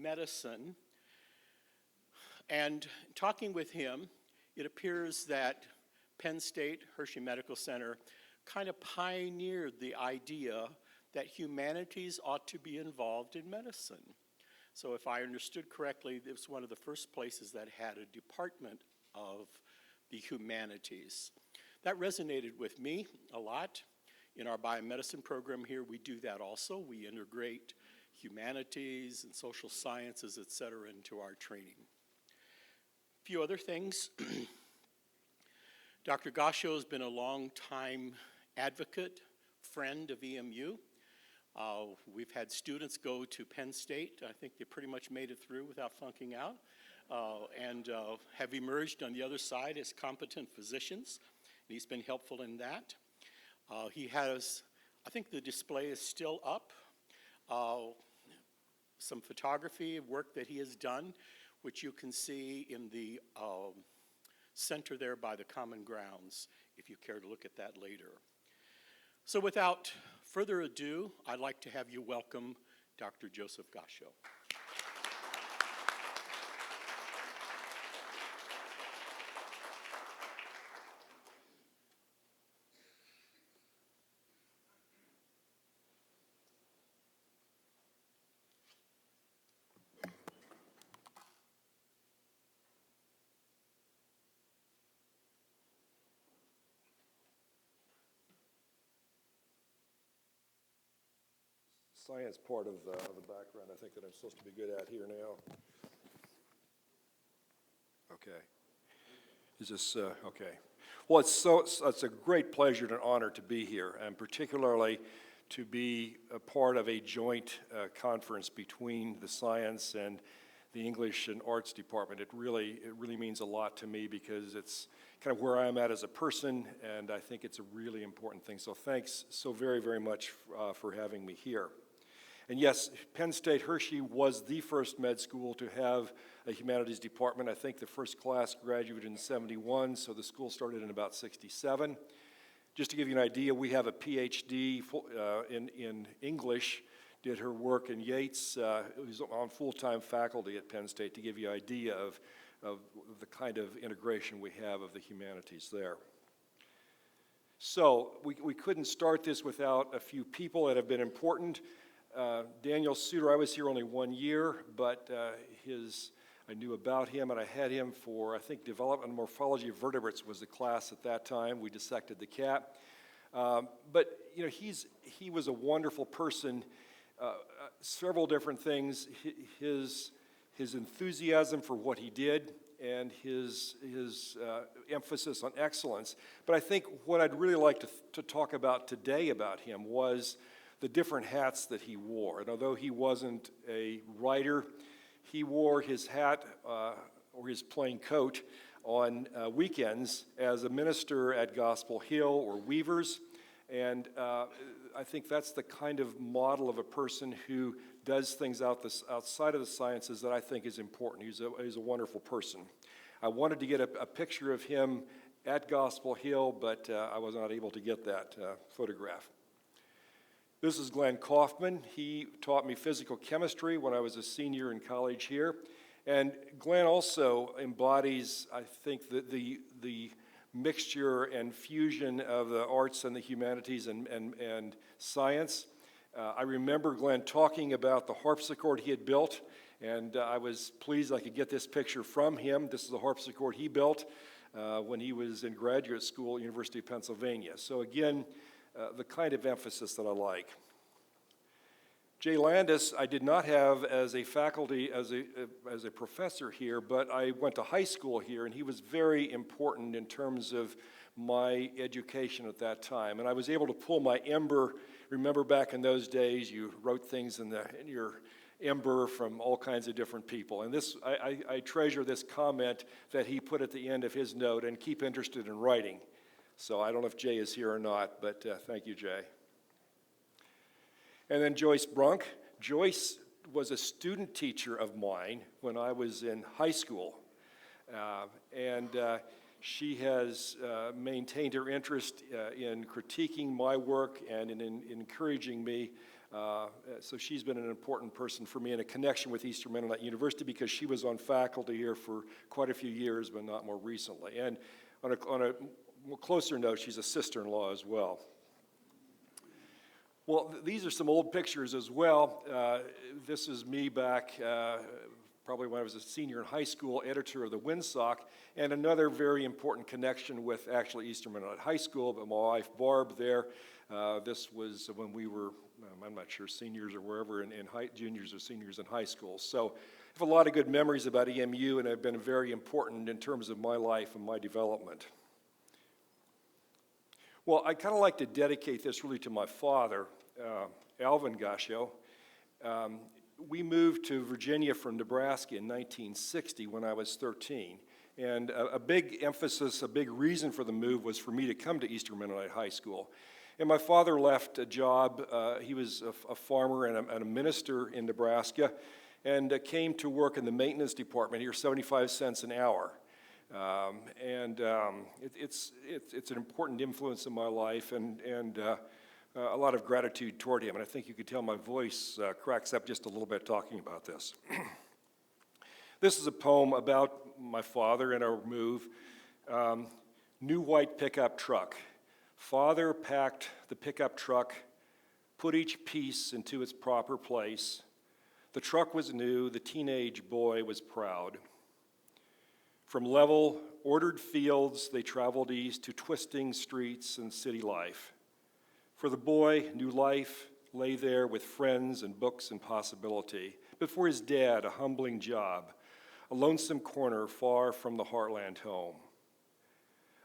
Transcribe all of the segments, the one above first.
Medicine. And talking with him, it appears that Penn State Hershey Medical Center kind of pioneered the idea that humanities ought to be involved in medicine. So if I understood correctly, it was one of the first places that had a department of the humanities. That resonated with me a lot. In our biomedicine program here, we do that also. We integrate humanities and social sciences, et cetera, into our training. A few other things. Dr. Gascho has been a long-time advocate, friend of EMU. We've had students go to Penn State. I think they pretty much made it through without flunking out, and have emerged on the other side as competent physicians. And he's been helpful in that. He has, I think the display is still up, some photography work that he has done, which you can see in the center there by the common grounds, if you care to look at that later. So without further ado, I'd like to have you welcome Dr. Joseph Gascho. Science part of the background, I think, that I'm supposed to be good at here now. Okay. Is this, okay. Well, it's a great pleasure and an honor to be here, and particularly to be a part of a joint conference between the science and the English and Arts department. It really means a lot to me because it's kind of where I'm at as a person, and I think it's a really important thing. So thanks so very, very much for having me here. And yes, Penn State Hershey was the first med school to have a humanities department. I think the first class graduated in '71, so the school started in about '67. Just to give you an idea, we have a PhD in English, did her work in Yates, who's on full-time faculty at Penn State, to give you an idea of the kind of integration we have of the humanities there. So we couldn't start this without a few people that have been important. Daniel Suter, I was here only 1 year, but I knew about him, and I had him for, I think, Development and Morphology of Vertebrates was the class at that time. We dissected the cat. But, you know, he was a wonderful person. Several different things. His enthusiasm for what he did and his emphasis on excellence. But I think what I'd really like to talk about today about him was the different hats that he wore. And although he wasn't a writer, he wore his hat or his plain coat on weekends as a minister at Gospel Hill or Weavers. And I think that's the kind of model of a person who does things outside of the sciences that I think is important. He's a wonderful person. I wanted to get a picture of him at Gospel Hill, but I was not able to get that photograph. This is Glenn Kaufman. He taught me physical chemistry when I was a senior in college here. And Glenn also embodies, I think, the mixture and fusion of the arts and the humanities and science. I remember Glenn talking about the harpsichord he had built, and I was pleased I could get this picture from him. This is the harpsichord he built when he was in graduate school at the University of Pennsylvania. So again, the kind of emphasis that I like. Jay Landis, I did not have as a faculty, as a professor here, but I went to high school here, and he was very important in terms of my education at that time. And I was able to pull my Ember. Remember back in those days, you wrote things in your Ember from all kinds of different people. And this, I treasure this comment that he put at the end of his note, and keep interested in writing. So I don't know if Jay is here or not, but thank you, Jay. And then Joyce Brunk. Joyce was a student teacher of mine when I was in high school. She has maintained her interest in critiquing my work and in encouraging me So she's been an important person for me in a connection with Eastern Mennonite University because she was on faculty here for quite a few years, but not more recently. And on a more closer note, she's a sister-in-law as well. Well, these are some old pictures as well. This is me back probably when I was a senior in high school, editor of the Windsock, and another very important connection with actually Eastern Mennonite High School, but my wife Barb there. This was when we were, I'm not sure, seniors or wherever, juniors or seniors in high school. So I have a lot of good memories about EMU, and have been very important in terms of my life and my development. Well, I kind of like to dedicate this really to my father, Alvin Gascho. We moved to Virginia from Nebraska in 1960 when I was 13. And a big emphasis, a big reason for the move was for me to come to Eastern Mennonite High School. And my father left a job. He was a farmer and a minister in Nebraska, and came to work in the maintenance department here, 75 cents an hour. It's an important influence in my life, and a lot of gratitude toward him. And I think you could tell my voice cracks up just a little bit talking about this. This is a poem about my father and our move. New white pickup truck. Father packed the pickup truck, put each piece into its proper place. The truck was new, the teenage boy was proud. From level, ordered fields, they traveled east to twisting streets and city life. For the boy, new life lay there with friends and books and possibility. But for his dad, a humbling job, a lonesome corner far from the heartland home.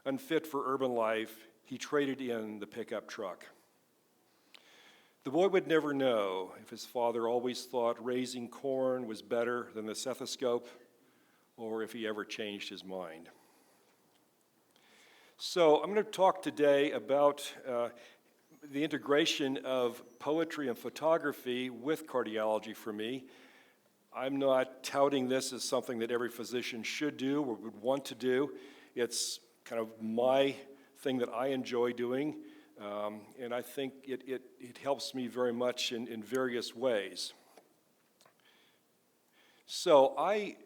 Unfit for urban life, he traded in the pickup truck. The boy would never know if his father always thought raising corn was better than the stethoscope, or if he ever changed his mind. So I'm going to talk today about the integration of poetry and photography with cardiology for me. I'm not touting this as something that every physician should do or would want to do. It's kind of my thing that I enjoy doing, and I think it helps me very much in various ways. So I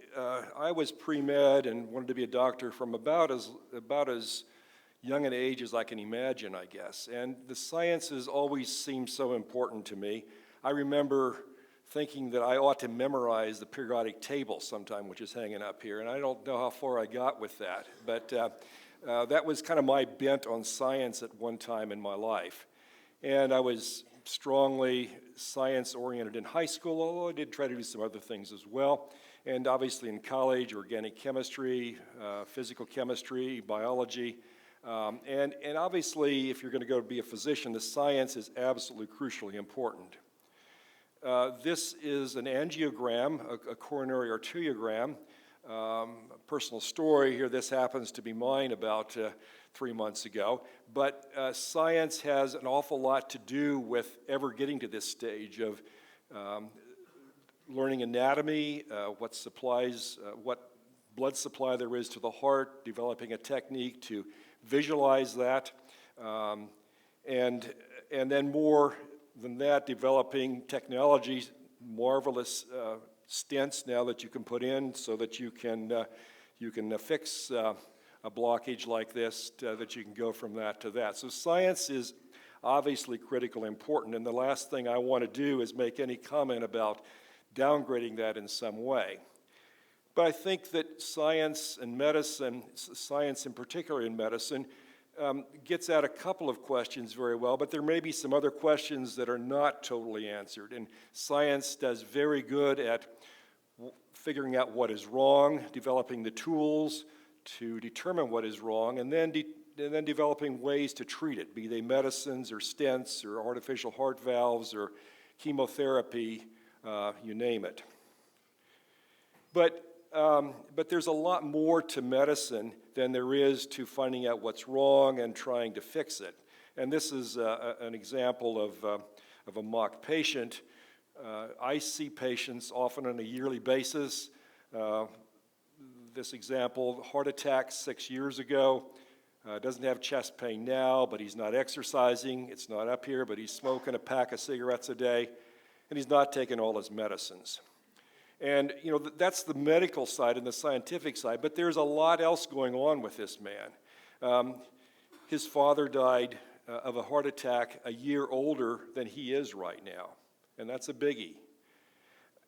was pre-med and wanted to be a doctor from about as young an age as I can imagine, I guess. And the sciences always seemed so important to me. I remember thinking that I ought to memorize the periodic table sometime, which is hanging up here, and I don't know how far I got with that, but that was kind of my bent on science at one time in my life. And I was strongly science-oriented in high school, although I did try to do some other things as well. And obviously in college, organic chemistry, physical chemistry, biology. And obviously, if you're going to go be a physician, the science is absolutely crucially important. This is an angiogram, a coronary arteriogram. Personal story here, this happens to be mine about 3 months ago. But science has an awful lot to do with ever getting to this stage of learning anatomy, what blood supply there is to the heart, developing a technique to visualize that, and then more than that, developing technologies, marvelous stents now that you can put in so that you can fix a blockage like this, that you can go from that to that. So science is obviously critically important, and the last thing I want to do is make any comment about downgrading that in some way. But I think that science and medicine, science in particular in medicine, gets at a couple of questions very well, but there may be some other questions that are not totally answered. And science does very good at figuring out what is wrong, developing the tools to determine what is wrong, and then developing ways to treat it, be they medicines or stents or artificial heart valves or chemotherapy, you name it. But there's a lot more to medicine than there is to finding out what's wrong and trying to fix it. And this is an example of a mock patient. I see patients often on a yearly basis. This example, heart attack 6 years ago, Doesn't have chest pain now, but he's not exercising. It's not up here, but he's smoking a pack of cigarettes a day, and he's not taking all his medicines. And, that's the medical side and the scientific side, but there's a lot else going on with this man. His father died of a heart attack a year older than he is right now, and that's a biggie.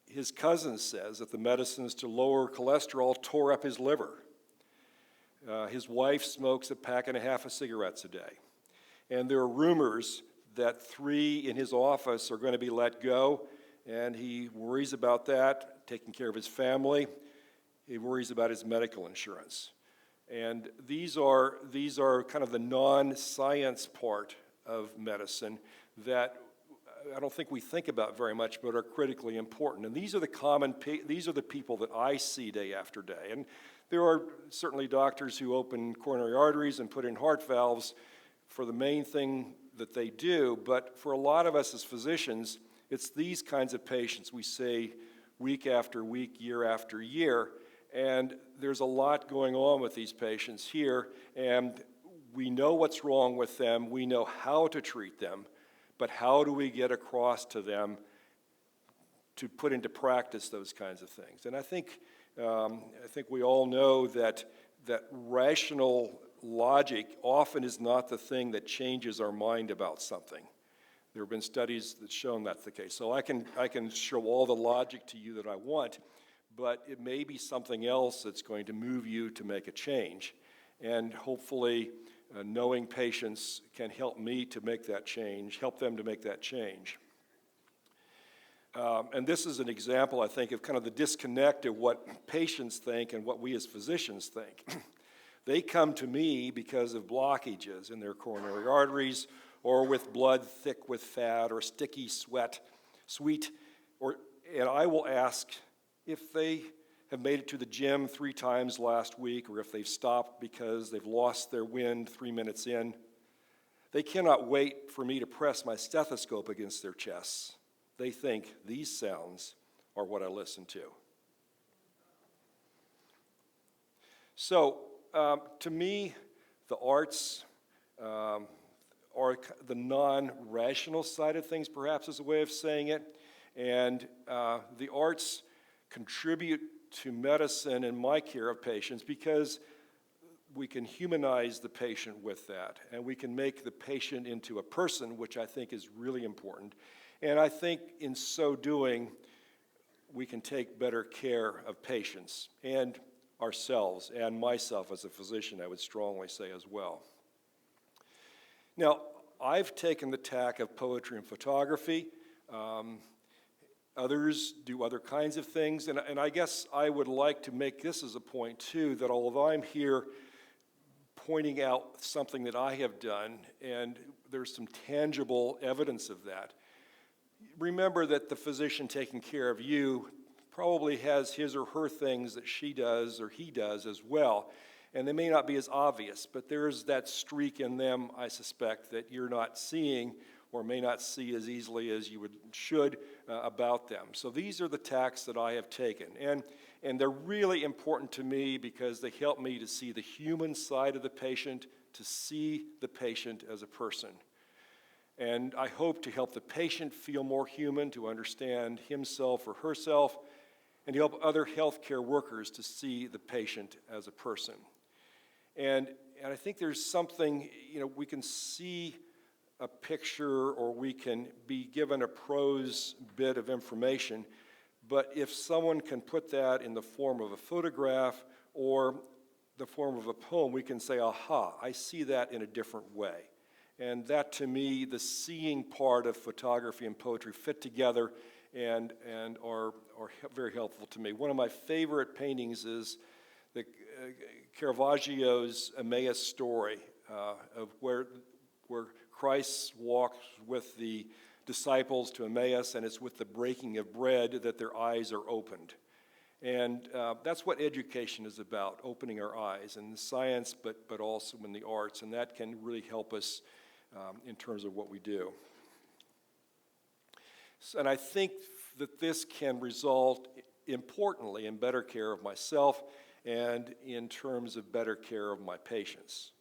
His cousin says that the medicines to lower cholesterol tore up his liver. His wife smokes a pack and a half of cigarettes a day. And there are rumors that 3 in his office are going to be let go, and he worries about that, taking care of his family. He worries about his medical insurance. And these are kind of the non-science part of medicine that I don't think we think about very much, but are critically important. And these are the people that I see day after day. And there are certainly doctors who open coronary arteries and put in heart valves for the main thing that they do, but for a lot of us as physicians, it's these kinds of patients we see week after week, year after year, and there's a lot going on with these patients here, and we know what's wrong with them, we know how to treat them, but how do we get across to them to put into practice those kinds of things? And I think we all know that rational logic often is not the thing that changes our mind about something. There have been studies that shown that's the case. So I can show all the logic to you that I want, but it may be something else that's going to move you to make a change. And hopefully, knowing patients can help me to make that change, help them to make that change. And this is an example, I think, of kind of the disconnect of what patients think and what we as physicians think. They come to me because of blockages in their coronary arteries, or with blood thick with fat, or sticky sweet, and I will ask if they have made it to the gym 3 times last week, or if they've stopped because they've lost their wind 3 minutes in. They cannot wait for me to press my stethoscope against their chests. They think these sounds are what I listen to. So, to me, the arts are the non-rational side of things, perhaps is a way of saying it, and the arts contribute to medicine and my care of patients because we can humanize the patient with that, and we can make the patient into a person, which I think is really important. And I think in so doing, we can take better care of patients and ourselves, and myself as a physician, I would strongly say as well. Now, I've taken the tack of poetry and photography. Others do other kinds of things, and I guess I would like to make this as a point, too, that although I'm here pointing out something that I have done, and there's some tangible evidence of that, remember that the physician taking care of you probably has his or her things that she does or he does as well, and they may not be as obvious, but there's that streak in them, I suspect, that you're not seeing or may not see as easily as you should about them. So these are the tacks that I have taken, and they're really important to me because they help me to see the human side of the patient, to see the patient as a person. And I hope to help the patient feel more human, to understand himself or herself, and to help other healthcare workers to see the patient as a person. And I think there's something, we can see a picture or we can be given a prose bit of information, but if someone can put that in the form of a photograph or the form of a poem, we can say, aha, I see that in a different way. And that, to me, the seeing part of photography and poetry fit together and are very helpful to me. One of my favorite paintings is the Caravaggio's Emmaus story of where Christ walks with the disciples to Emmaus, and it's with the breaking of bread that their eyes are opened. And that's what education is about, opening our eyes in science, but also in the arts, and that can really help us in terms of what we do. And I think that this can result, importantly, in better care of myself and in terms of better care of my patients.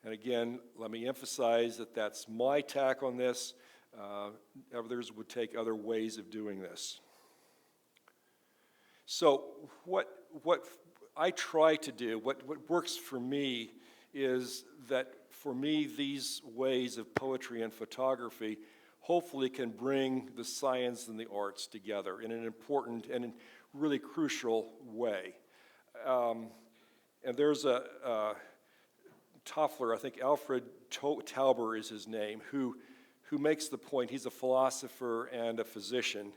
And again, let me emphasize that that's my tack on this. Others would take other ways of doing this. So what I try to do, what works for me, is that for me these ways of poetry and photography hopefully can bring the science and the arts together in an important and really crucial way. And there's a Toffler, I think Alfred Tauber is his name, who makes the point, he's a philosopher and a physician,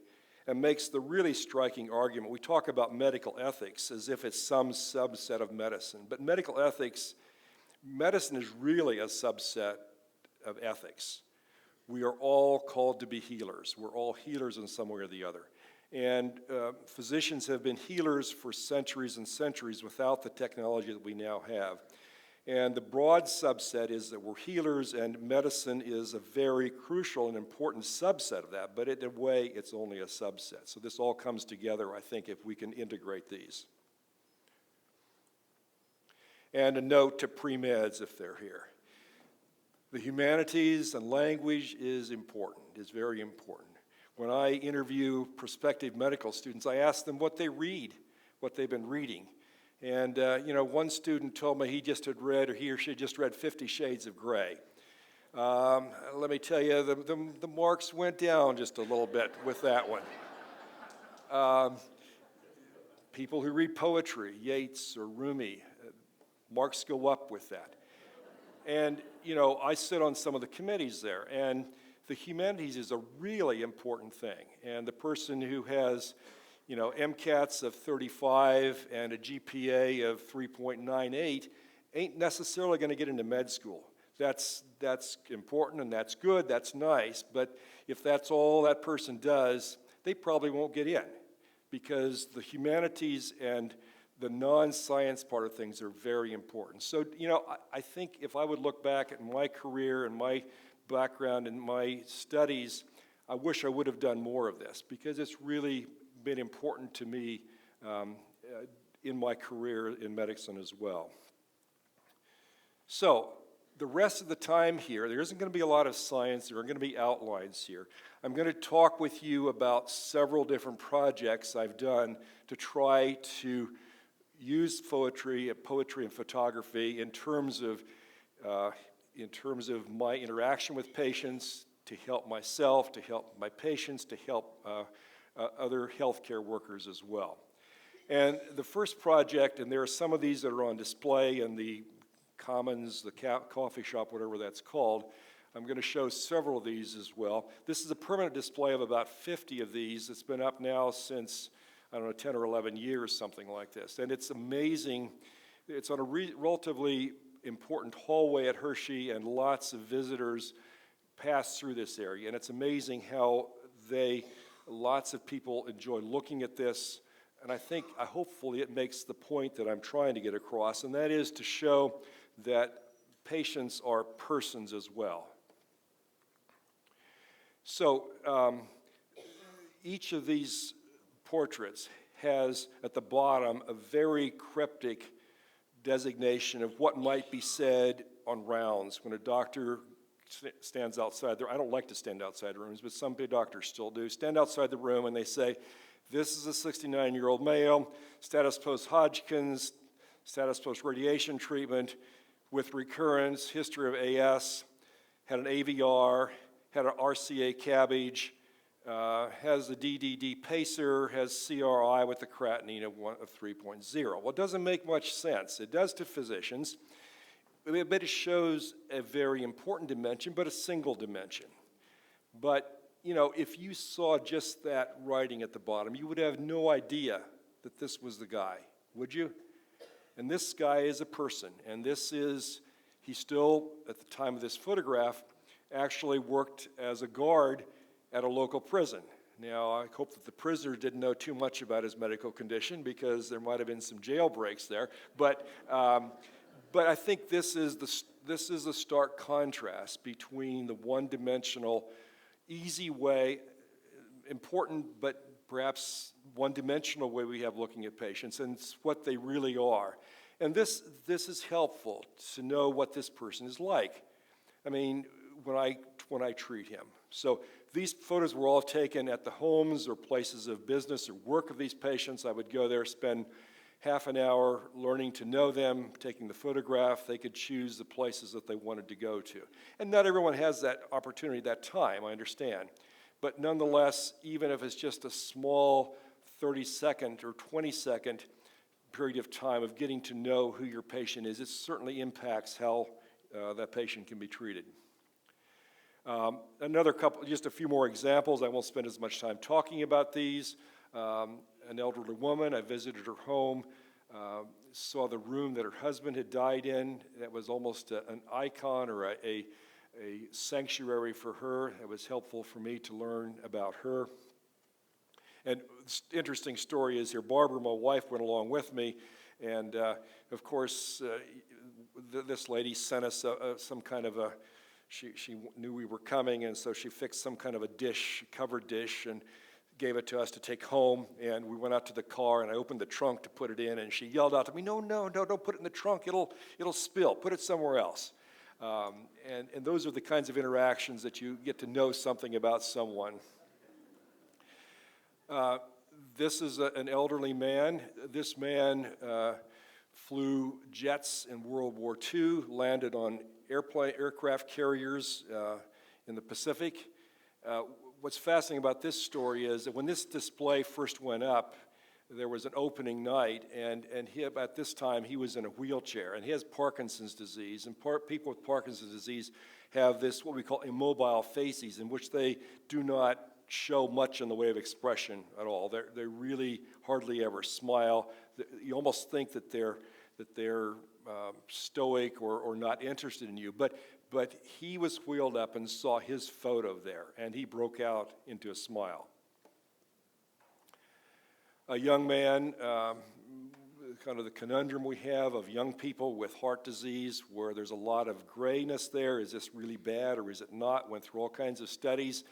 and makes the really striking argument. We talk about medical ethics as if it's some subset of medicine, but medical ethics, medicine is really a subset of ethics. We are all called to be healers. We're all healers in some way or the other. And physicians have been healers for centuries and centuries without the technology that we now have. And the broad subset is that we're healers, and medicine is a very crucial and important subset of that, but in a way, it's only a subset. So this all comes together, I think, if we can integrate these. And a note to pre-meds if they're here. The humanities and language is important, is very important. When I interview prospective medical students, I ask them what they read, what they've been reading. And, one student told me he or she had just read 50 Shades of Grey. Let me tell you, the marks went down just a little bit with that one. People who read poetry, Yeats or Rumi, marks go up with that. And, I sit on some of the committees there, and the humanities is a really important thing. And the person who has MCATs of 35 and a GPA of 3.98 ain't necessarily going to get into med school. That's important and that's good, that's nice, but if that's all that person does, they probably won't get in, because the humanities and the non-science part of things are very important. So, I think if I would look back at my career and my background and my studies, I wish I would have done more of this, because it's really been important to me in my career in medicine as well. So the rest of the time here, there isn't going to be a lot of science. There are going to be outlines here. I'm going to talk with you about several different projects I've done to try to use poetry and photography in terms of my interaction with patients, to help myself, to help my patients, to help other healthcare workers as well. And the first project, and there are some of these that are on display in the Commons, the coffee shop, whatever that's called. I'm going to show several of these as well. This is a permanent display of about 50 of these. It's been up now since, 10 or 11 years, something like this. And it's amazing. It's on a relatively important hallway at Hershey, and lots of visitors pass through this area. And it's amazing how lots of people enjoy looking at this. And hopefully it makes the point that I'm trying to get across, and that is to show that patients are persons as well. So each of these portraits has at the bottom a very cryptic designation of what might be said on rounds when a doctor stands outside there. I don't like to stand outside rooms, but some doctors still do. Stand outside the room and they say, "This is a 69-year-old male, status post-Hodgkin's, status post-radiation treatment with recurrence, history of AS, had an AVR, had an RCA cabbage, has a DDD pacer, has CRI with the creatinine of 3.0. Well, it doesn't make much sense. It does to physicians, but it shows a very important dimension, but a single dimension. But, if you saw just that writing at the bottom, you would have no idea that this was the guy, would you? And this guy is a person, and he still, at the time of this photograph, actually worked as a guard at a local prison. Now, I hope that the prisoner didn't know too much about his medical condition, because there might have been some jail breaks there. But I think this is a stark contrast between the one-dimensional, easy way, important but perhaps one-dimensional way we have looking at patients, and it's what they really are. And this is helpful to know what this person is like. I mean, when I treat him. So these photos were all taken at the homes or places of business or work of these patients. I would go there, spend half an hour learning to know them, taking the photograph. They could choose the places that they wanted to go to. And not everyone has that opportunity, that time, I understand. But nonetheless, even if it's just a small 30-second or 20-second period of time of getting to know who your patient is, it certainly impacts how that patient can be treated. Just a few more examples. I won't spend as much time talking about these. An elderly woman, I visited her home, saw the room that her husband had died in. That was almost an icon or a sanctuary for her. It was helpful for me to learn about her. And interesting story is here, Barbara, my wife, went along with me, and of course, this lady sent us some kind of she knew we were coming, and so she fixed some kind of a dish, covered dish, and gave it to us to take home. And we went out to the car, and I opened the trunk to put it in, and she yelled out to me, no, don't put it in the trunk, it'll spill, put it somewhere else. And those are the kinds of interactions that you get to know something about someone. This is an elderly man. This man flew jets in World War II, landed on aircraft carriers in the Pacific. What's fascinating about this story is that when this display first went up, there was an opening night, and at this time he was in a wheelchair, and he has Parkinson's disease, and people with Parkinson's disease have this, what we call immobile faces, in which they do not show much in the way of expression at all. They really hardly ever smile. You almost think that they're stoic or not interested in you. But he was wheeled up and saw his photo there, and he broke out into a smile. A young man, kind of the conundrum we have of young people with heart disease, where there's a lot of grayness there. Is this really bad or is it not? Went through all kinds of studies.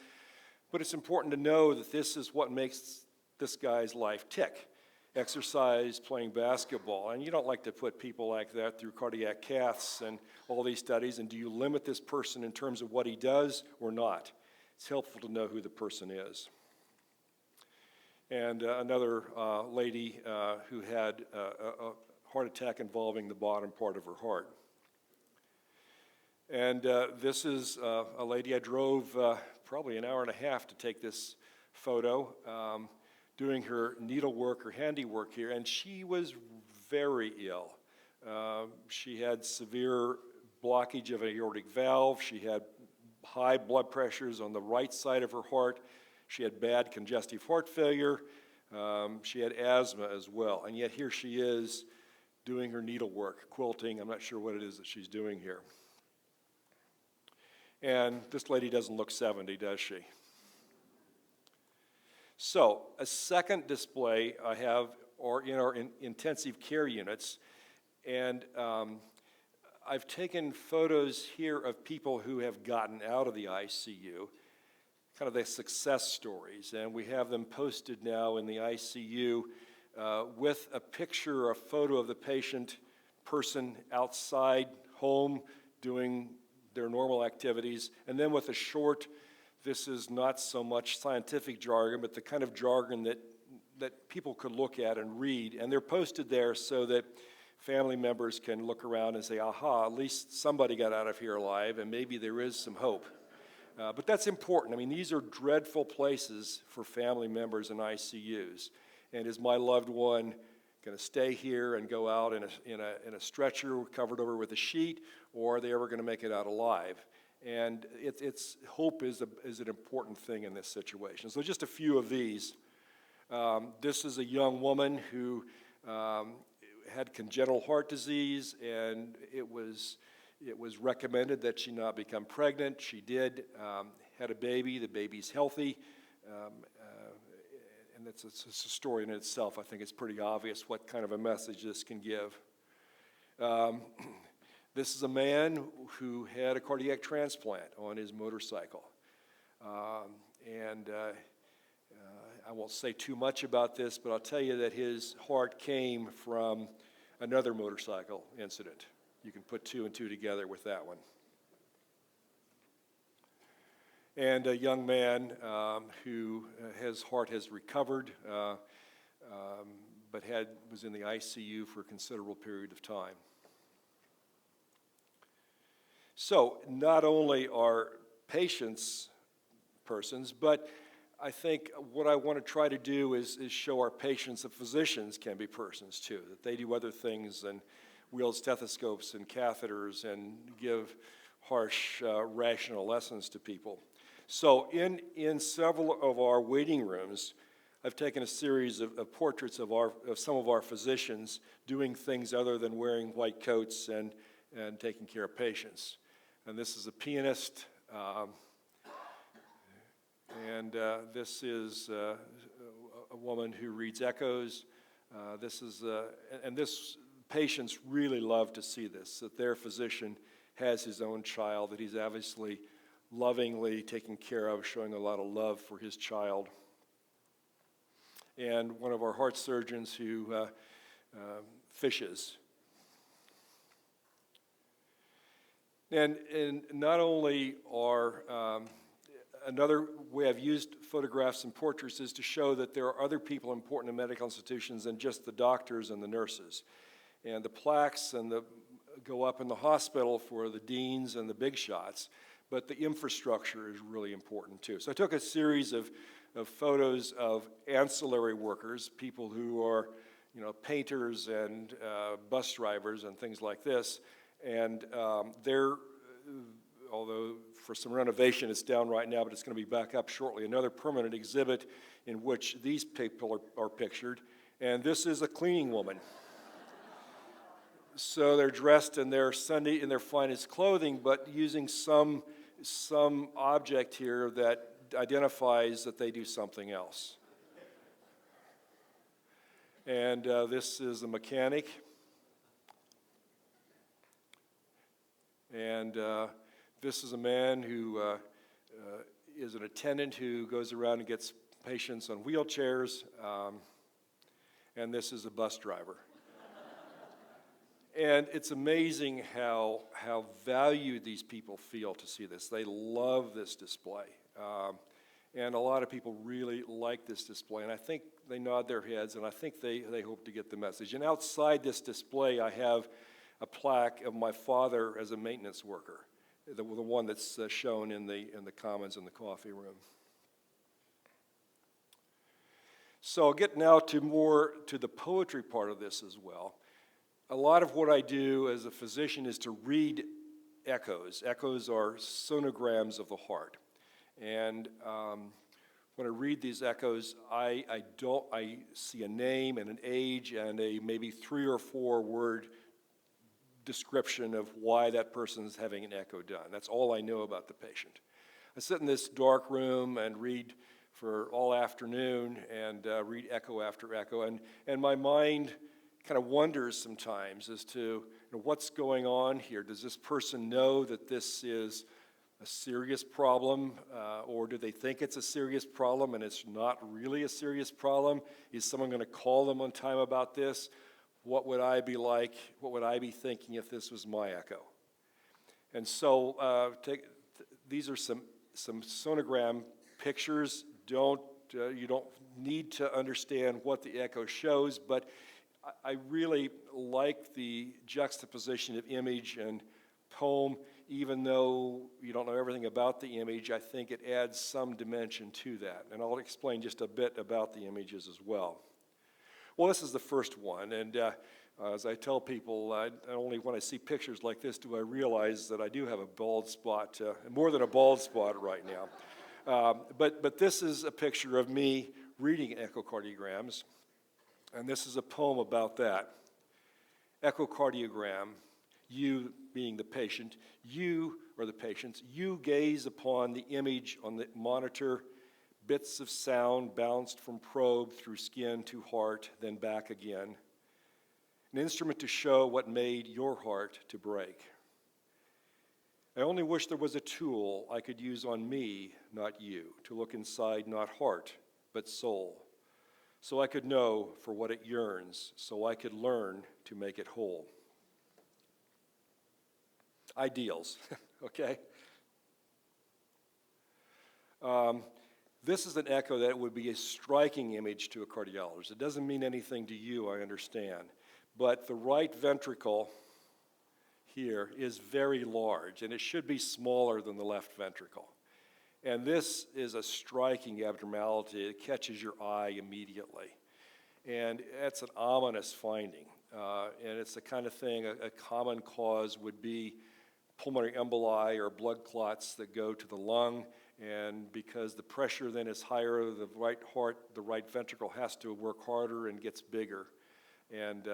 But it's important to know that this is what makes this guy's life tick. Exercise, playing basketball. And you don't like to put people like that through cardiac caths and all these studies. And do you limit this person in terms of what he does or not? It's helpful to know who the person is. And another lady who had a heart attack involving the bottom part of her heart. And this is a lady I drove probably an hour and a half to take this photo, doing her needlework or handiwork here, and she was very ill. She had severe blockage of an aortic valve. She had high blood pressures on the right side of her heart. She had bad congestive heart failure. She had asthma as well, and yet here she is doing her needlework, quilting. I'm not sure what it is that she's doing here. And this lady doesn't look 70, does she? So, a second display I have in our intensive care units, and I've taken photos here of people who have gotten out of the ICU, kind of the success stories, and we have them posted now in the ICU with a picture, a photo of the person outside home doing their normal activities, and then with a short, this is not so much scientific jargon, but the kind of jargon that people could look at and read, and they're posted there so that family members can look around and say, aha, at least somebody got out of here alive, and maybe there is some hope. But that's important. I mean, these are dreadful places for family members in ICUs, and is my loved one going to stay here and go out in a stretcher covered over with a sheet, or are they ever going to make it out alive? And it's hope is an important thing in this situation. So just a few of these. This is a young woman who had congenital heart disease, and it was recommended that she not become pregnant. She did, had a baby. The baby's healthy. And it's a story in itself. I think it's pretty obvious what kind of a message this can give. This is a man who had a cardiac transplant on his motorcycle. And I won't say too much about this, but I'll tell you that his heart came from another motorcycle incident. You can put two and two together with that one. And a young man who his heart has recovered, but was in the ICU for a considerable period of time. So not only are patients persons, but I think what I want to try to do is show our patients that physicians can be persons too, that they do other things than wield stethoscopes and catheters and give harsh rational lessons to people. So in several of our waiting rooms, I've taken a series of portraits of some of our physicians doing things other than wearing white coats and taking care of patients. And this is a pianist, and this is a woman who reads echoes. And this patients really love to see this, that their physician has his own child, that he's obviously lovingly taking care of, showing a lot of love for his child. And one of our heart surgeons who fishes. And not only are, another way I've used photographs and portraits is to show that there are other people important in medical institutions than just the doctors and the nurses. And the plaques go up in the hospital for the deans and the big shots, but the infrastructure is really important too. So I took a series of photos of ancillary workers, people who are, painters and bus drivers and things like this. And although for some renovation it's down right now, but it's going to be back up shortly, another permanent exhibit in which these people are pictured. And this is a cleaning woman. So they're dressed in their finest clothing, but using some object here that identifies that they do something else. And this is a mechanic. And this is a man who is an attendant who goes around and gets patients on wheelchairs. And this is a bus driver. And it's amazing how valued these people feel to see this. They love this display. And a lot of people really like this display. And I think they nod their heads, and I think they hope to get the message. And outside this display, I have a plaque of my father as a maintenance worker, the one that's shown in the Commons in the coffee room. So I'll get now to the poetry part of this as well. A lot of what I do as a physician is to read echoes. Echoes are sonograms of the heart. And when I read these echoes, I see a name and an age and a maybe 3 or 4 word description of why that person's having an echo done. That's all I know about the patient. I sit in this dark room and read for all afternoon and read echo after echo. And my mind kind of wonders sometimes as to what's going on here. Does this person know that this is a serious problem, or do they think it's a serious problem and it's not really a serious problem? Is someone going to call them on time about this? What would I be like? What would I be thinking if this was my echo? And so these are some sonogram pictures. You don't need to understand what the echo shows, but I really like the juxtaposition of image and poem. Even though you don't know everything about the image, I think it adds some dimension to that. And I'll explain just a bit about the images as well. Well, this is the first one, and as I tell people, only when I see pictures like this do I realize that I do have a bald spot, more than a bald spot right now. But this is a picture of me reading echocardiograms. And this is a poem about that. Echocardiogram, you being the patient, you, or the patients, you gaze upon the image on the monitor, bits of sound bounced from probe through skin to heart, then back again. An instrument to show what made your heart to break. I only wish there was a tool I could use on me, not you, to look inside not heart, but soul. so I could know for what it yearns, so I could learn to make it whole. Ideals, okay? This is an echo that would be a striking image to a cardiologist. It doesn't mean anything to you, I understand. But the right ventricle here is very large, and it should be smaller than the left ventricle. And this is a striking abnormality. It catches your eye immediately. And it's an ominous finding. And it's the kind of thing, a common cause would be pulmonary emboli or blood clots that go to the lung. And because the pressure then is higher, the right heart, the right ventricle has to work harder and gets bigger. And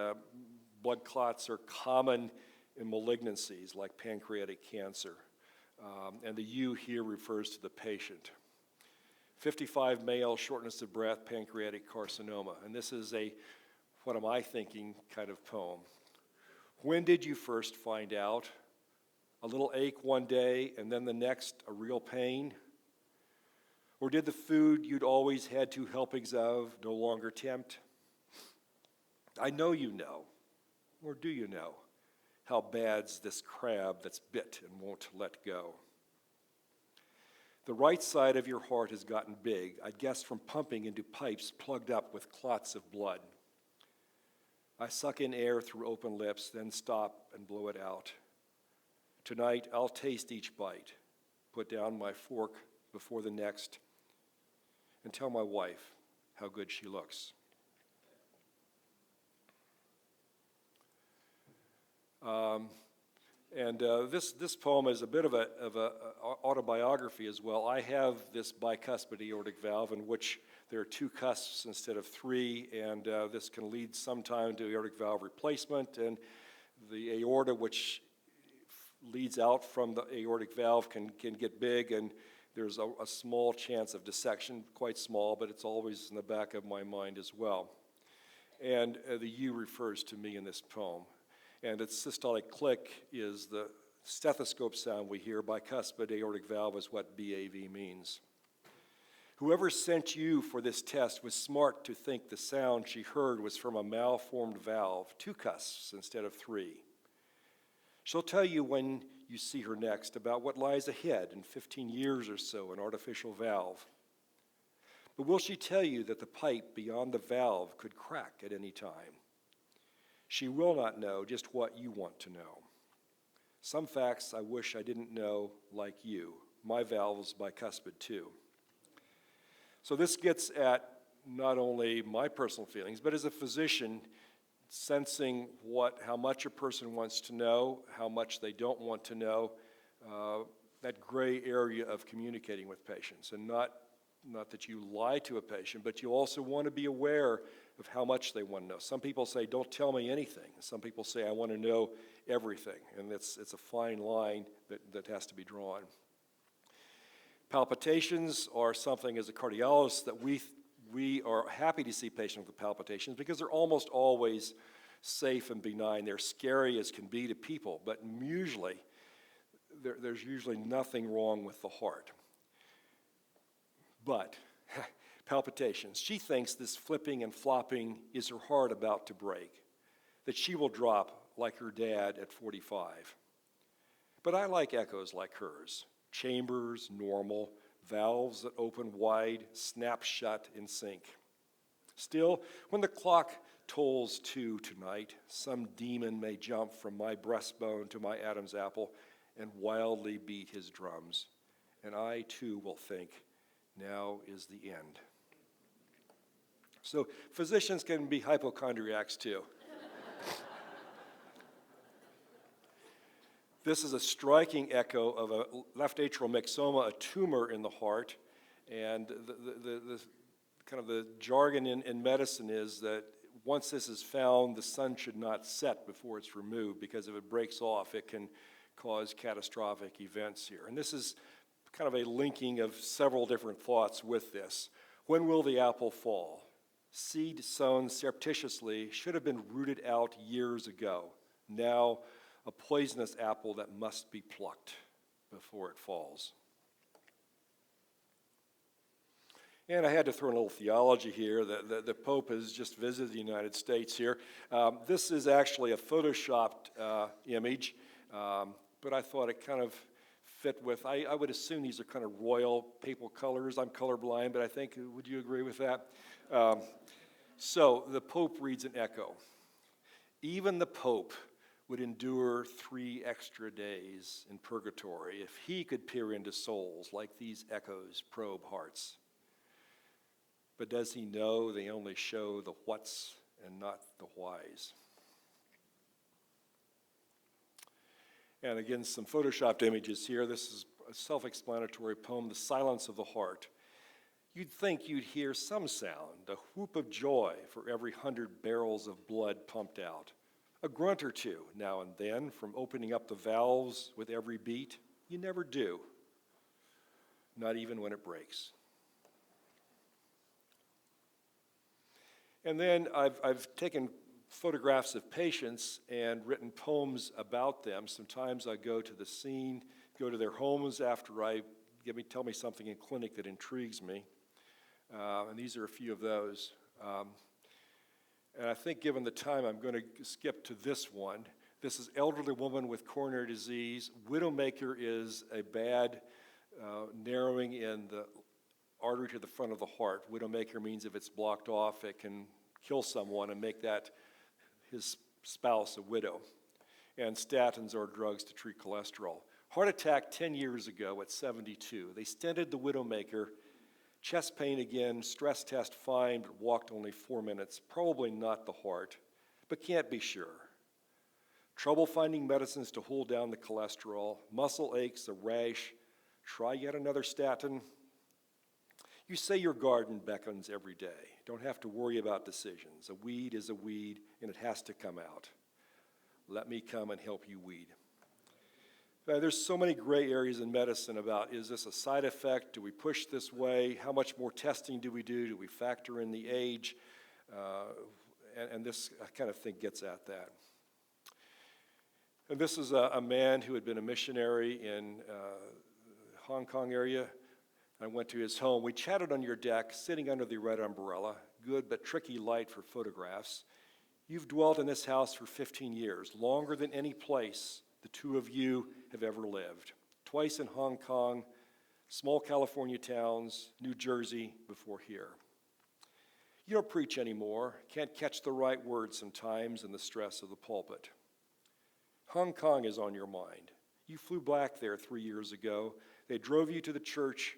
blood clots are common in malignancies like pancreatic cancer. And the U here refers to the patient. 55 male, shortness of breath, pancreatic carcinoma. And this is a, what am I thinking kind of poem. When did you first find out? A little ache one day and then the next a real pain? Or did the food you'd always had 2 helpings of no longer tempt? I know you know, or do you know, how bad's this crab that's bit and won't let go? The right side of your heart has gotten big, I guess from pumping into pipes plugged up with clots of blood. I suck in air through open lips, then stop and blow it out. Tonight, I'll taste each bite, put down my fork before the next, and tell my wife how good she looks. This poem is a bit of a autobiography as well. I have this bicuspid aortic valve in which there are 2 cusps instead of 3, and this can lead sometime to aortic valve replacement, and the aorta which leads out from the aortic valve can get big, and there's a small chance of dissection, quite small, but it's always in the back of my mind as well. And the U refers to me in this poem. And its systolic click is the stethoscope sound we hear. Bicuspid aortic valve is what BAV means. Whoever sent you for this test was smart to think the sound she heard was from a malformed valve, 2 cusps instead of 3. She'll tell you when you see her next about what lies ahead in 15 years or so, an artificial valve. But will she tell you that the pipe beyond the valve could crack at any time? She will not know just what you want to know. Some facts I wish I didn't know, like you. My valve's bicuspid too. So this gets at not only my personal feelings, but as a physician, sensing how much a person wants to know, how much they don't want to know, that gray area of communicating with patients. And not that you lie to a patient, but you also want to be aware of how much they want to know. Some people say, don't tell me anything. Some people say, I want to know everything. And it's a fine line that has to be drawn. Palpitations are something as a cardiologist that we are happy to see patients with palpitations because they're almost always safe and benign. They're scary as can be to people, but usually, there's usually nothing wrong with the heart. But palpitations. She thinks this flipping and flopping is her heart about to break, that she will drop like her dad at 45. But I like echoes like hers, chambers, normal, valves that open wide, snap shut in sync. Still, when the clock tolls 2 tonight, some demon may jump from my breastbone to my Adam's apple and wildly beat his drums. And I too will think, now is the end. So physicians can be hypochondriacs too. This is a striking echo of a left atrial myxoma, a tumor in the heart. And the kind of the jargon in medicine is that once this is found, the sun should not set before it's removed, because if it breaks off, it can cause catastrophic events here. And this is kind of a linking of several different thoughts with this. When will the apple fall? Seed sown surreptitiously should have been rooted out years ago. Now, a poisonous apple that must be plucked before it falls. And I had to throw in a little theology here. The Pope has just visited the United States here. This is actually a photoshopped image, but I thought it kind of fit with, I would assume these are kind of royal papal colors. I'm colorblind, but I think, would you agree with that? So the Pope reads an echo. Even the Pope would endure 3 extra days in purgatory if he could peer into souls like these echoes probe hearts. But does he know they only show the whats and not the whys? And again, some photoshopped images here. This is a self-explanatory poem, The Silence of the Heart. You'd think you'd hear some sound, a whoop of joy for every 100 barrels of blood pumped out. A grunt or two now and then from opening up the valves with every beat. You never do, not even when it breaks. And then I've taken photographs of patients and written poems about them. Sometimes I go to the scene, go to their homes after tell me something in clinic that intrigues me. And these are a few of those. And I think given the time, I'm going to skip to this one. This is elderly woman with coronary disease. Widowmaker is a bad narrowing in the artery to the front of the heart. Widowmaker means if it's blocked off, it can kill someone and make that his spouse a widow. And statins are drugs to treat cholesterol. Heart attack 10 years ago at 72. They stented the Widowmaker. Chest pain again, stress test fine, but walked only 4 minutes. Probably not the heart, but can't be sure. Trouble finding medicines to hold down the cholesterol, muscle aches, a rash. Try yet another statin. You say your garden beckons every day. Don't have to worry about decisions. A weed is a weed, and it has to come out. Let me come and help you weed. There's so many gray areas in medicine about, is this a side effect? Do we push this way? How much more testing do we do? Do we factor in the age? And this kind of thing gets at that. And this is a man who had been a missionary in Hong Kong area. I went to his home. We chatted on your deck, sitting under the red umbrella, good but tricky light for photographs. You've dwelt in this house for 15 years, longer than any place the two of you have ever lived. Twice in Hong Kong, small California towns, New Jersey, before here. You don't preach anymore, can't catch the right words sometimes in the stress of the pulpit. Hong Kong is on your mind. You flew back there 3 years ago. They drove you to the church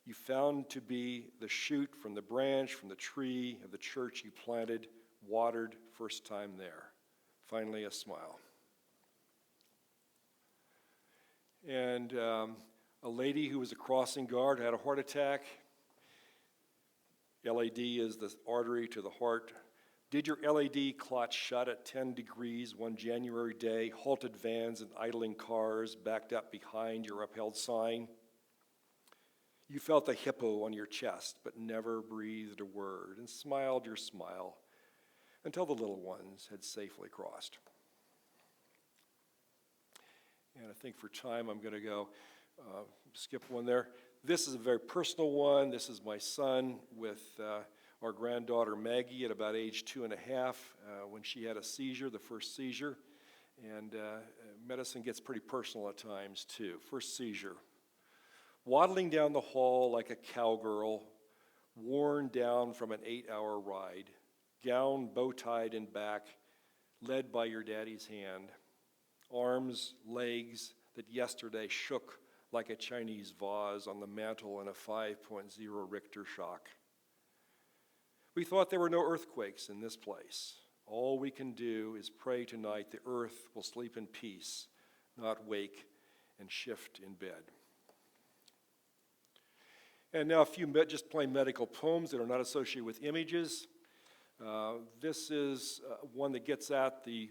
you found to be the shoot from the branch, from the tree of the church you planted, watered, first time there. Finally, a smile. And a lady who was a crossing guard had a heart attack. LAD is the artery to the heart. Did your LAD clot shut at 10 degrees one January day, halted vans and idling cars backed up behind your upheld sign? You felt a hippo on your chest, but never breathed a word and smiled your smile until the little ones had safely crossed. And I think for time, I'm going to go skip one there. This is a very personal one. This is my son with our granddaughter Maggie at about age 2.5 when she had a seizure, the first seizure. And medicine gets pretty personal at times too. First seizure. Waddling down the hall like a cowgirl, worn down from an 8-hour ride, gown bow-tied in back, led by your daddy's hand, arms, legs that yesterday shook like a Chinese vase on the mantle in a 5.0 Richter shock. We thought there were no earthquakes in this place. All we can do is pray tonight the earth will sleep in peace, not wake and shift in bed. And now a few just plain medical poems that are not associated with images. This is one that gets at the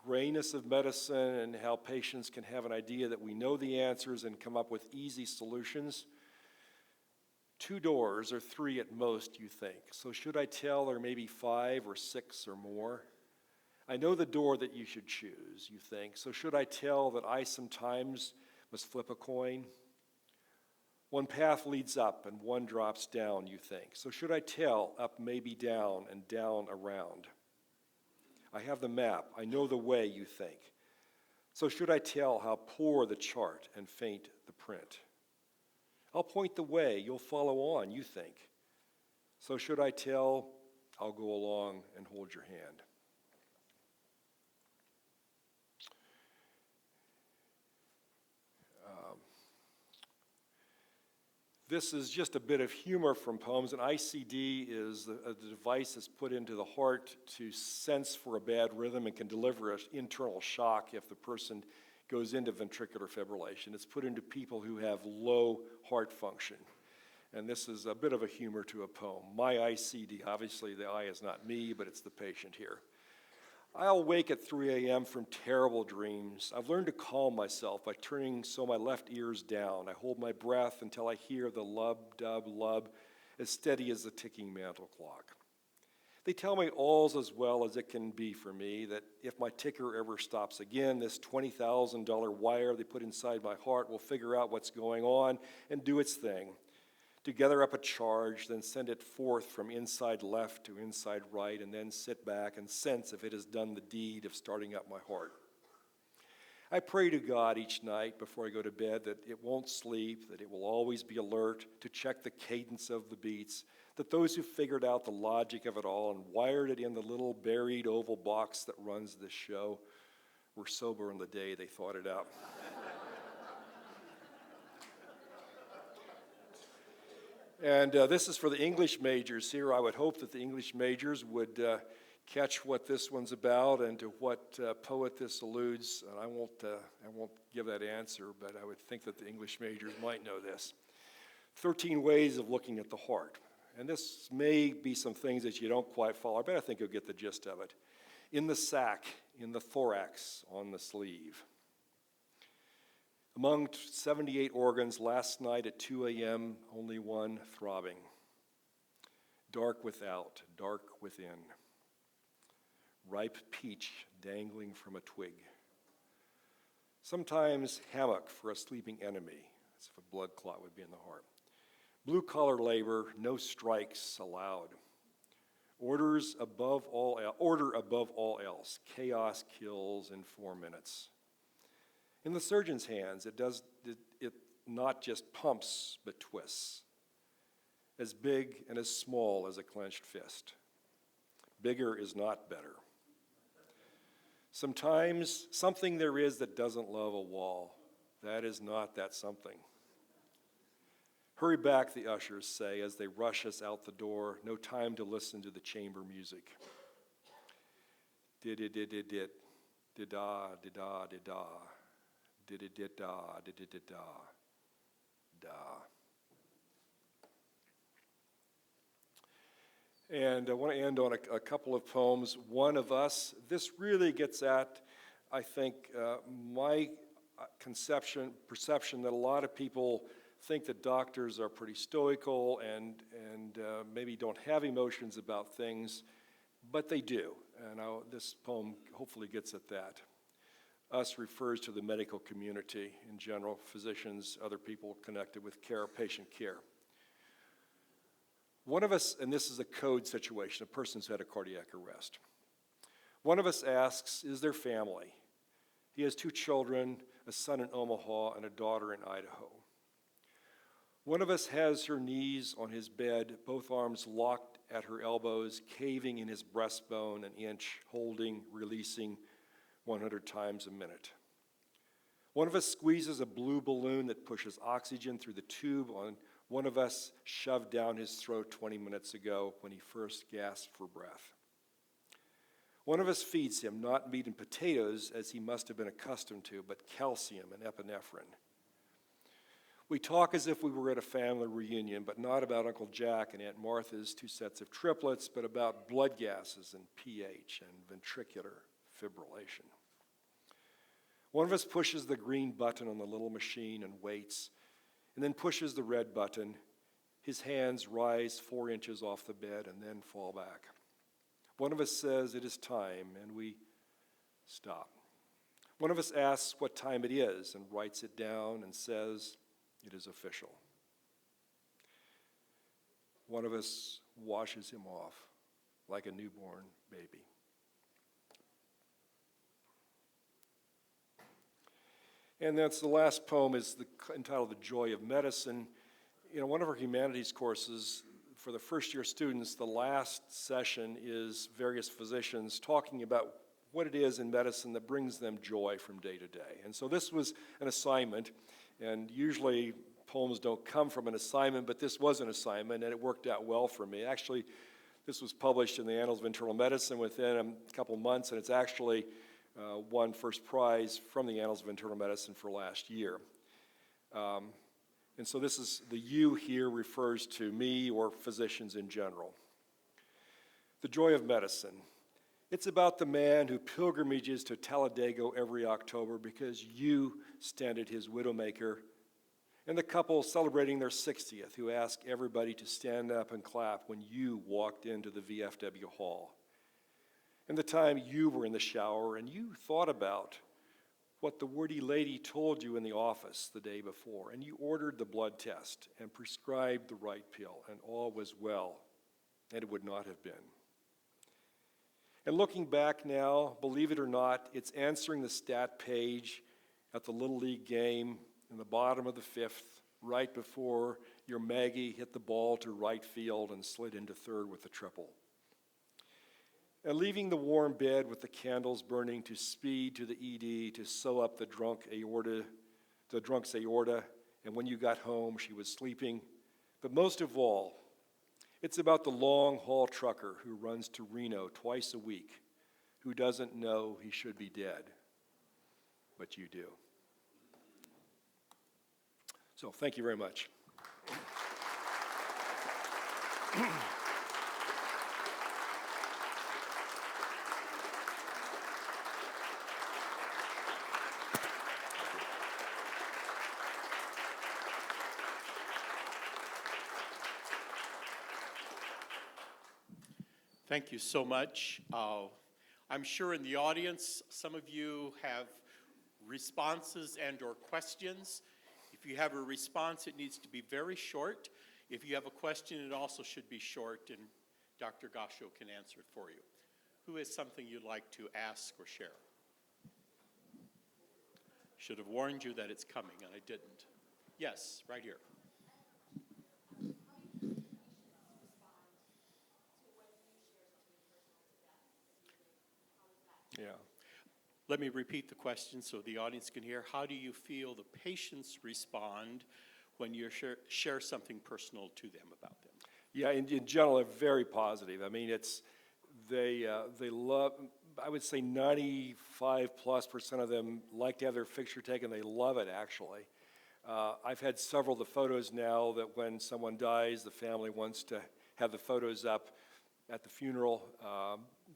grayness of medicine and how patients can have an idea that we know the answers and come up with easy solutions. 2 doors or 3 at most, you think. So should I tell there may be 5 or 6 or more? I know the door that you should choose, you think. So should I tell that I sometimes must flip a coin? One path leads up and one drops down, you think. So should I tell, up maybe down and down around? I have the map, I know the way, you think. So should I tell how poor the chart and faint the print? I'll point the way, you'll follow on, you think. So should I tell, I'll go along and hold your hand. This is just a bit of humor from poems. An ICD is a device that's put into the heart to sense for a bad rhythm and can deliver an internal shock if the person goes into ventricular fibrillation. It's put into people who have low heart function. And this is a bit of a humor to a poem. My ICD, obviously the I is not me, but it's the patient here. I'll wake at 3 a.m. from terrible dreams. I've learned to calm myself by turning so my left ear's down. I hold my breath until I hear the lub-dub-lub as steady as the ticking mantle clock. They tell me all's as well as it can be for me, that if my ticker ever stops again, this $20,000 wire they put inside my heart will figure out what's going on and do its thing. To gather up a charge, then send it forth from inside left to inside right, and then sit back and sense if it has done the deed of starting up my heart. I pray to God each night before I go to bed that it won't sleep, that it will always be alert to check the cadence of the beats, that those who figured out the logic of it all and wired it in the little buried oval box that runs this show were sober on the day they thought it out. And this is for the English majors here. I would hope that the English majors would catch what this one's about and to what poet this alludes. And I won't give that answer, but I would think that the English majors might know this. 13 ways of looking at the heart. And this may be some things that you don't quite follow, but I think you'll get the gist of it. In the sac, in the thorax, on the sleeve. Among 78 organs, last night at 2 a.m., only one throbbing. Dark without, dark within. Ripe peach dangling from a twig. Sometimes hammock for a sleeping enemy, as if a blood clot would be in the heart. Blue-collar labor, no strikes allowed. Order above all else. Chaos kills in 4 minutes. In the surgeon's hands, it not just pumps, but twists. As big and as small as a clenched fist. Bigger is not better. Sometimes something there is that doesn't love a wall. That is not that something. Hurry back, the ushers say, as they rush us out the door. No time to listen to the chamber music. Did-did-did-did-did. Did-da, did-da, did-da. Did-did-did-da, did-did-did-da. Da. And I want to end on a couple of poems. One of Us. This really gets at, I think, my perception that a lot of people think that doctors are pretty stoical and maybe don't have emotions about things, but they do. And this poem hopefully gets at that. Us refers to the medical community in general, physicians, other people connected with care, patient care. One of us, and this is a code situation, a person's had a cardiac arrest. One of us asks, is there family? He has 2 children, a son in Omaha and a daughter in Idaho. One of us has her knees on his bed, both arms locked at her elbows, caving in his breastbone an inch, holding, releasing 100 times a minute. One of us squeezes a blue balloon that pushes oxygen through the tube on one of us shoved down his throat 20 minutes ago when he first gasped for breath. One of us feeds him not meat and potatoes as he must have been accustomed to, but calcium and epinephrine. We talk as if we were at a family reunion, but not about Uncle Jack and Aunt Martha's 2 sets of triplets, but about blood gases and pH and ventricular fibrillation. One of us pushes the green button on the little machine and waits, and then pushes the red button. His hands rise 4 inches off the bed and then fall back. One of us says it is time, and we stop. One of us asks what time it is and writes it down and says it is official. one of us washes him off like a newborn baby. And that's the last poem is entitled The Joy of Medicine. You know, one of our humanities courses, for the first year students, the last session is various physicians talking about what it is in medicine that brings them joy from day to day. And so this was an assignment, and usually poems don't come from an assignment, but this was an assignment, and it worked out well for me. Actually, this was published in the Annals of Internal Medicine within a couple months, and it's actually won first prize from the Annals of Internal Medicine for last year. And so this is, the you here refers to me or physicians in general. The Joy of Medicine. It's about the man who pilgrimages to Talladega every October because you stand at his widowmaker, and the couple celebrating their 60th who ask everybody to stand up and clap when you walked into the VFW hall. And the time you were in the shower and you thought about what the wordy lady told you in the office the day before, and you ordered the blood test and prescribed the right pill, and all was well, and it would not have been. And looking back now, believe it or not, it's answering the stat page at the Little League game in the bottom of the fifth, right before your Maggie hit the ball to right field and slid into third with the triple. And leaving the warm bed with the candles burning to speed to the ED to sew up the drunk's aorta, and when you got home, she was sleeping. But most of all, it's about the long-haul trucker who runs to Reno twice a week, who doesn't know he should be dead, but you do. So thank you very much. Thank you so much. I'm sure in the audience, some of you have responses and or questions. If you have a response, it needs to be very short. If you have a question, it also should be short, and Dr. Gascho can answer it for you. Who has something you'd like to ask or share? Should have warned you that it's coming, and I didn't. Yes, right here. Yeah. Let me repeat the question so the audience can hear. How do you feel the patients respond when you share something personal to them about them? Yeah, in general, they're very positive. I mean, they love, I would say 95+% of them like to have their picture taken. They love it, actually. I've had several of the photos now that when someone dies, the family wants to have the photos up at the funeral.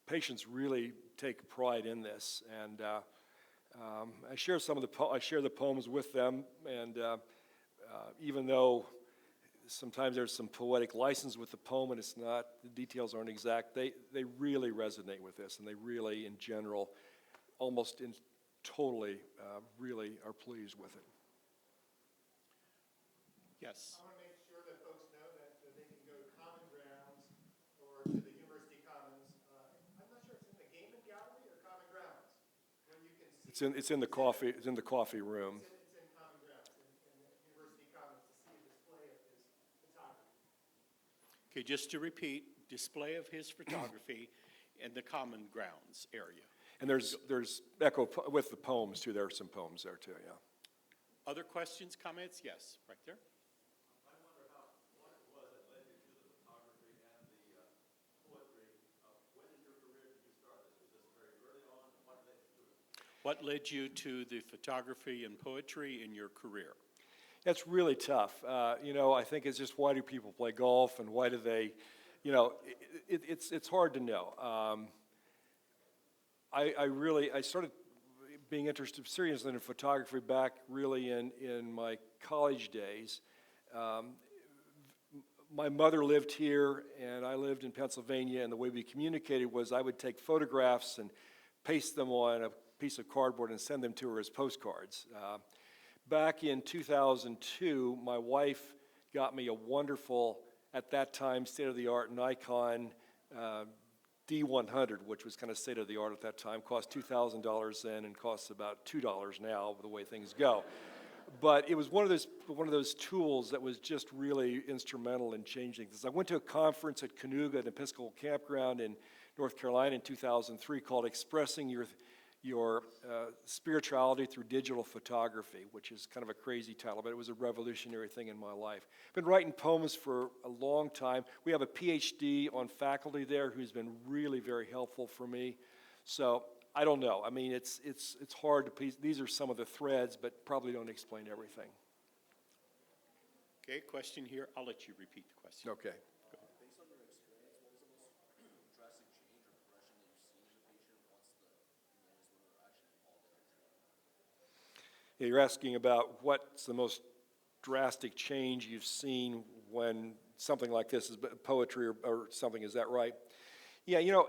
Patients really take pride in this, and I share the poems with them, and even though sometimes there's some poetic license with the poem and it's not, the details aren't exact, they really resonate with this, and they really, in general, almost totally really are pleased with it. Yes. I want to make sure that folks know that they can go to Common Grounds or to the University Commons. I'm not sure if it's in the Gaiman Gallery or Common Grounds, where you can see. It's in the coffee room. It's in Common Grounds in the University Commons to see a display of his photography. Okay, just to repeat, display of his photography in the Common Grounds area. And there's echo with the poems too. There are some poems there too, yeah. Other questions, comments? Yes, right there. I wonder what it was that led you to the photography and the poetry. When in your career did you start this? Was this very early on? What led you to it? What led you to the photography and poetry in your career? That's really tough. I think it's just, why do people play golf, and why do they, it's hard to know. I started being interested seriously in photography back really in my college days. My mother lived here and I lived in Pennsylvania, and the way we communicated was I would take photographs and paste them on a piece of cardboard and send them to her as postcards. Back in 2002, my wife got me a wonderful at that time, state-of-the-art Nikon D100, which was kind of state-of-the-art at that time, cost $2,000 then and costs about $2 now, the way things go. But it was one of those tools that was just really instrumental in changing things. I went to a conference at Karuko, an Episcopal campground in North Carolina in 2003 called Expressing Your Spirituality Through Digital Photography, which is kind of a crazy title, but it was a revolutionary thing in my life. I've been writing poems for a long time. We have a PhD on faculty there who's been really very helpful for me. So I don't know. I mean, it's hard to piece. These are some of the threads, but probably don't explain everything. Okay, question here. I'll let you repeat the question. Okay. Based on your experience, what was the most drastic change or progression that you've seen in the patient once the humanities were actually involved in their treatment? Yeah, you're asking about what's the most drastic change you've seen when something like this is poetry or something. Is that right? Yeah, you know,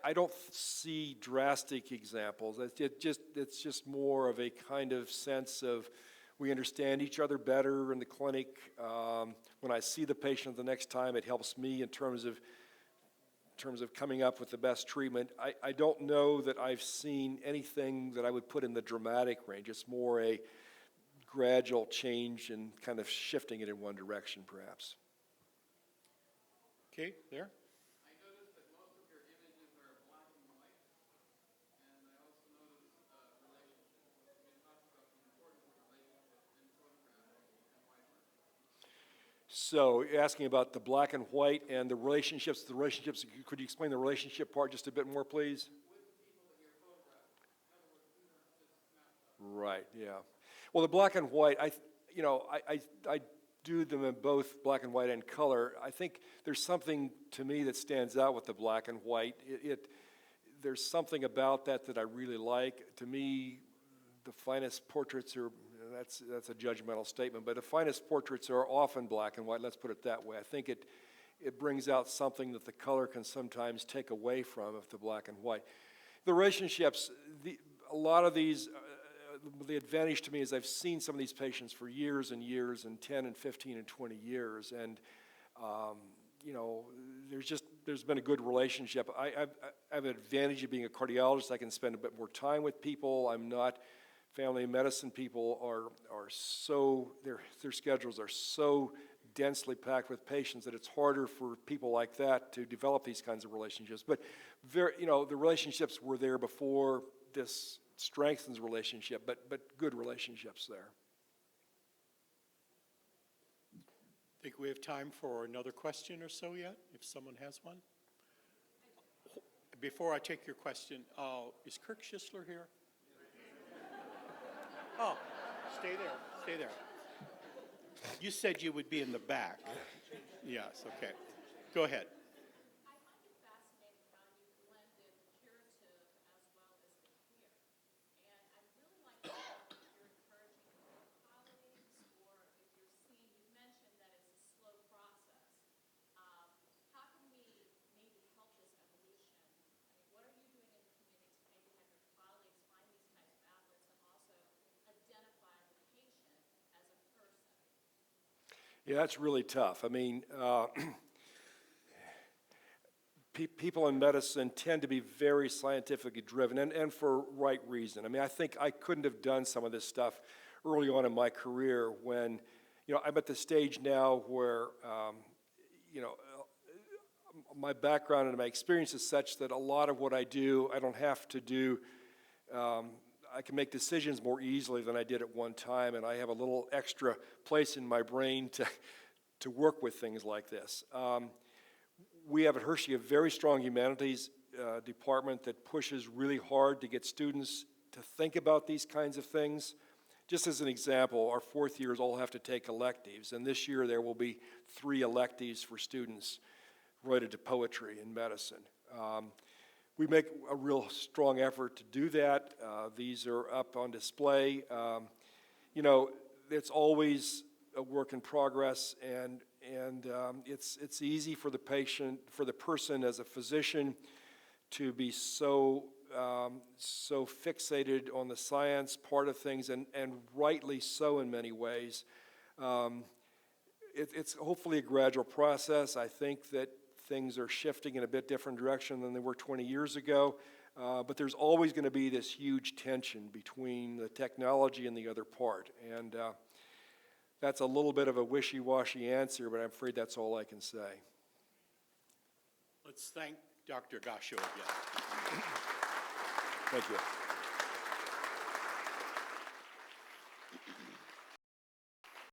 I don't see drastic examples. It's just more of a kind of sense of we understand each other better in the clinic. When I see the patient the next time, it helps me in terms of coming up with the best treatment. I don't know that I've seen anything that I would put in the dramatic range. It's more a gradual change and kind of shifting it in one direction, perhaps. Okay, there. I noticed that most of your images are black and white, and I also noticed relationships. You talked about the importance of relationships in photographing and white art. So you're asking about the black and white and the relationships. Could you explain the relationship part just a bit more, please? With the people that you're photographing. In other words, these aren't just snapshots. Right, yeah. Well, the black and white, I do them in both black and white and color. I think there's something to me that stands out with the black and white. There's something about that I really like. To me, the finest portraits are, that's a judgmental statement, but the finest portraits are often black and white, let's put it that way. I think it brings out something that the color can sometimes take away from the black and white. The relationships, a lot of these, the advantage to me is I've seen some of these patients for years and years, and 10 and 15 and 20 years, and there's been a good relationship. I have an advantage of being a cardiologist. I can spend a bit more time with people. I'm not, family medicine people are so, their schedules are so densely packed with patients that it's harder for people like that to develop these kinds of relationships. But the relationships were there before. This strengthens relationship, but good relationships there. Think we have time for another question or so yet, if someone has one? Before I take your question, is Kirk Schisler here? Oh, stay there. You said you would be in the back. Yes, okay. Go ahead. I find it fascinating how you blended the curative as well as the care. And I'd really like to know if you're encouraging your colleagues or if you're seeing, you mentioned that it's a slow process. How can we maybe help this evolution? I mean, what are you doing in the community to maybe have your colleagues find these types of outlets and also identify the patient as a person? Yeah, that's really tough. I mean, people in medicine tend to be very scientifically driven, and for right reason. I mean, I think I couldn't have done some of this stuff early on in my career when, I'm at the stage now where, my background and my experience is such that a lot of what I do, I don't have to do. I can make decisions more easily than I did at one time, and I have a little extra place in my brain to work with things like this. We have at Hershey a very strong humanities department that pushes really hard to get students to think about these kinds of things. Just as an example, our fourth years all have to take electives, and this year there will be 3 electives for students related to poetry in medicine. We make a real strong effort to do that. These are up on display. It's always a work in progress, and it's easy for the patient, for the person as a physician, to be so fixated on the science part of things, and rightly so in many ways. it's hopefully a gradual process. I think that things are shifting in a bit different direction than they were 20 years ago. But there's always going to be this huge tension between the technology and the other part. And that's a little bit of a wishy-washy answer, but I'm afraid that's all I can say. Let's thank Dr. Gascho again. Thank you.